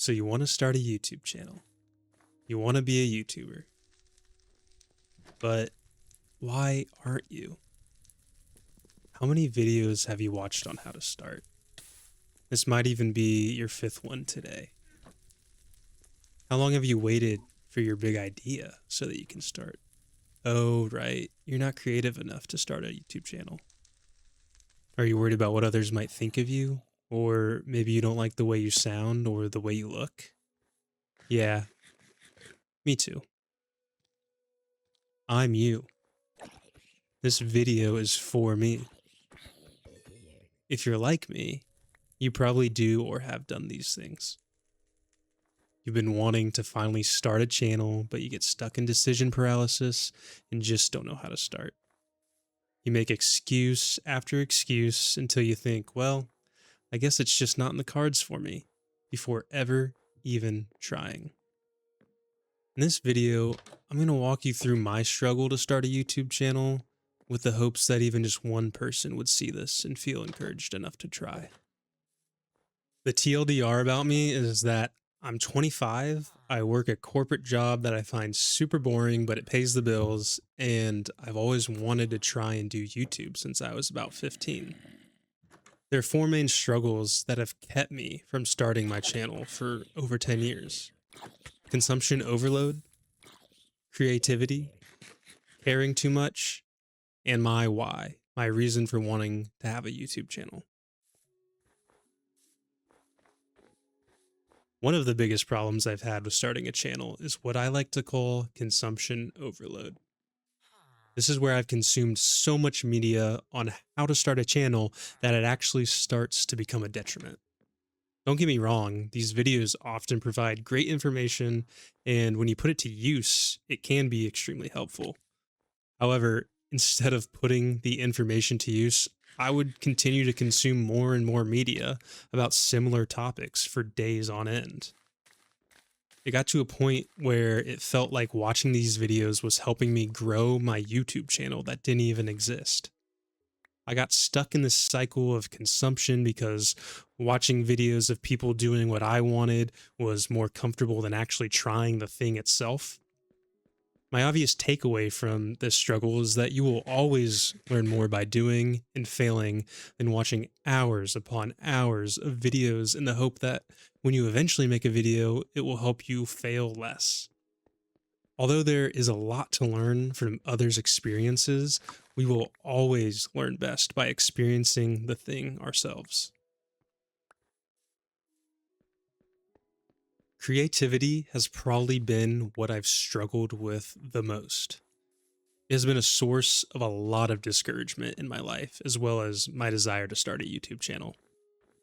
So you want to start a YouTube channel. You want to be a YouTuber. But why aren't you? How many videos have you watched on how to start? This might even be your fifth one today. How long have you waited for your big idea so that you can start? Oh, right. You're not creative enough to start a YouTube channel. Are you worried about what others might think of you? Or maybe you don't like the way you sound or the way you look? Yeah, me too. I'm you. This video is for me. If you're like me, you probably do or have done these things. You've been wanting to finally start a channel, but you get stuck in decision paralysis and just don't know how to start. You make excuse after excuse until you think, well, I guess it's just not in the cards for me, before ever even trying. In this video, I'm going to walk you through my struggle to start a YouTube channel with the hopes that even just one person would see this and feel encouraged enough to try. The TLDR about me is that I'm 25, I work a corporate job that I find super boring, but it pays the bills, and I've always wanted to try and do YouTube since I was about 15. There are four main struggles that have kept me from starting my channel for over 10 years. Consumption overload, creativity, caring too much, and my why, my reason for wanting to have a YouTube channel. One of the biggest problems I've had with starting a channel is what I like to call consumption overload. This is where I've consumed so much media on how to start a channel that it actually starts to become a detriment. Don't get me wrong, these videos often provide great information, and when you put it to use, it can be extremely helpful. However, instead of putting the information to use, I would continue to consume more and more media about similar topics for days on end. It got to a point where it felt like watching these videos was helping me grow my YouTube channel that didn't even exist. I got stuck in this cycle of consumption because watching videos of people doing what I wanted was more comfortable than actually trying the thing itself. My obvious takeaway from this struggle is that you will always learn more by doing and failing than watching hours upon hours of videos in the hope that when you eventually make a video, it will help you fail less. Although there is a lot to learn from others' experiences, we will always learn best by experiencing the thing ourselves. Creativity has probably been what I've struggled with the most. It has been a source of a lot of discouragement in my life, as well as my desire to start a YouTube channel.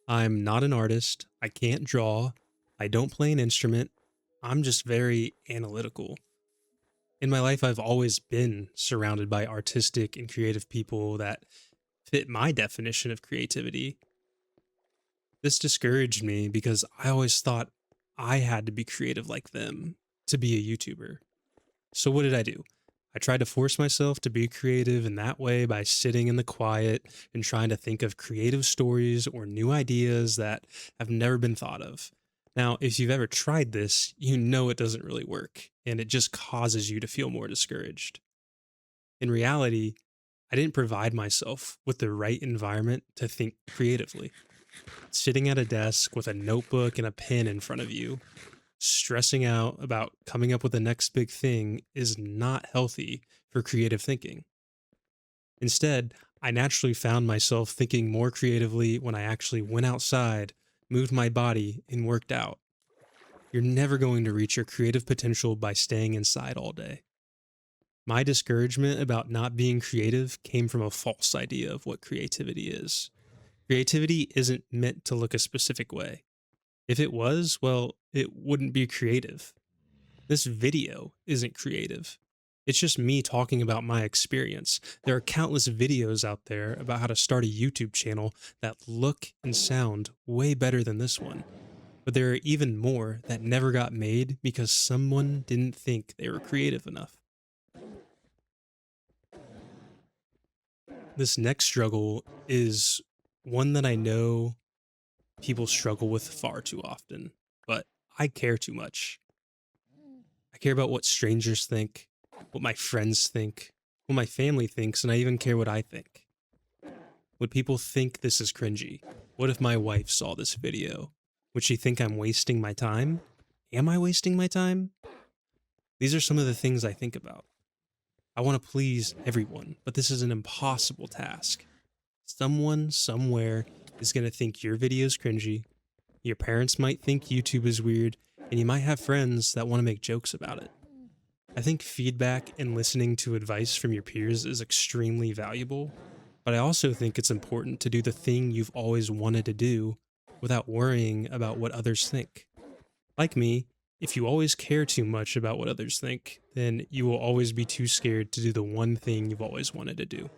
I'm not an artist, I can't draw, I don't play an instrument, I'm just very analytical. In my life, I've always been surrounded by artistic and creative people that fit my definition of creativity. This discouraged me because I always thought I had to be creative like them to be a YouTuber. So what did I do? I tried to force myself to be creative in that way by sitting in the quiet and trying to think of creative stories or new ideas that have never been thought of. Now, if you've ever tried this, you know it doesn't really work, and it just causes you to feel more discouraged. In reality, I didn't provide myself with the right environment to think creatively. Sitting at a desk with a notebook and a pen in front of you, stressing out about coming up with the next big thing is not healthy for creative thinking. Instead, I naturally found myself thinking more creatively when I actually went outside, moved my body, and worked out. You're never going to reach your creative potential by staying inside all day. My discouragement about not being creative came from a false idea of what creativity is. Creativity isn't meant to look a specific way. If it was, well, it wouldn't be creative. This video isn't creative. It's just me talking about my experience. There are countless videos out there about how to start a YouTube channel that look and sound way better than this one. But there are even more that never got made because someone didn't think they were creative enough. This next struggle is one that I know people struggle with far too often, but I care too much. I care about what strangers think, what my friends think, what my family thinks, and I even care what I think. Would people think this is cringy? What if my wife saw this video? Would she think I'm wasting my time? Am I wasting my time? These are some of the things I think about. I want to please everyone, but this is an impossible task. Someone somewhere is going to think your video is cringy. Your parents might think YouTube is weird, and you might have friends that want to make jokes about it. I think feedback and listening to advice from your peers is extremely valuable, but I also think it's important to do the thing you've always wanted to do without worrying about what others think. Like me, if you always care too much about what others think, then you will always be too scared to do the one thing you've always wanted to do.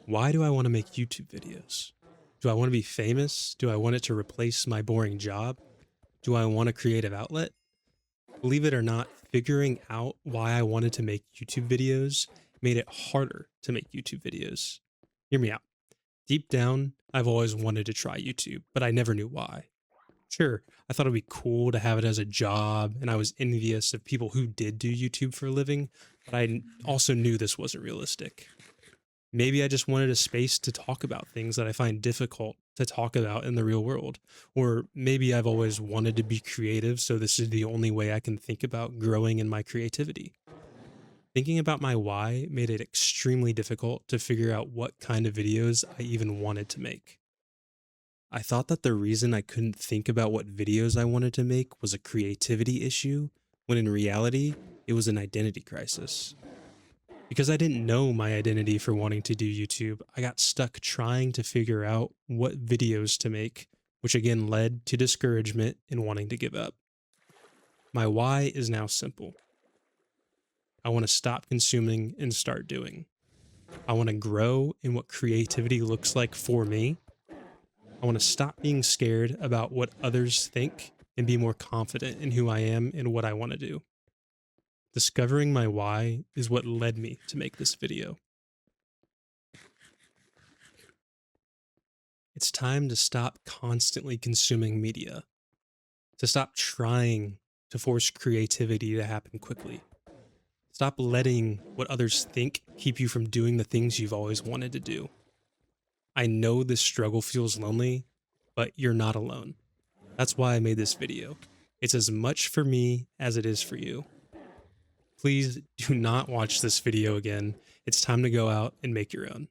Why do I want to make YouTube videos? Do I want to be famous? Do I want it to replace my boring job? Do I want a creative outlet? Believe it or not, figuring out why I wanted to make YouTube videos made it harder to make YouTube videos. Hear me out. Deep down, I've always wanted to try YouTube, but I never knew why. Sure, I thought it'd be cool to have it as a job, and I was envious of people who did do YouTube for a living, but I also knew this wasn't realistic. Maybe I just wanted a space to talk about things that I find difficult to talk about in the real world. Or maybe I've always wanted to be creative, so this is the only way I can think about growing in my creativity. Thinking about my why made it extremely difficult to figure out what kind of videos I even wanted to make. I thought that the reason I couldn't think about what videos I wanted to make was a creativity issue, when in reality, it was an identity crisis. Because I didn't know my identity for wanting to do YouTube, I got stuck trying to figure out what videos to make, which again led to discouragement and wanting to give up. My why is now simple. I want to stop consuming and start doing. I want to grow in what creativity looks like for me. I want to stop being scared about what others think and be more confident in who I am and what I want to do. Discovering my why is what led me to make this video. It's time to stop constantly consuming media, to stop trying to force creativity to happen quickly. Stop letting what others think keep you from doing the things you've always wanted to do. I know this struggle feels lonely, but you're not alone. That's why I made this video. It's as much for me as it is for you. Please do not watch this video again. It's time to go out and make your own.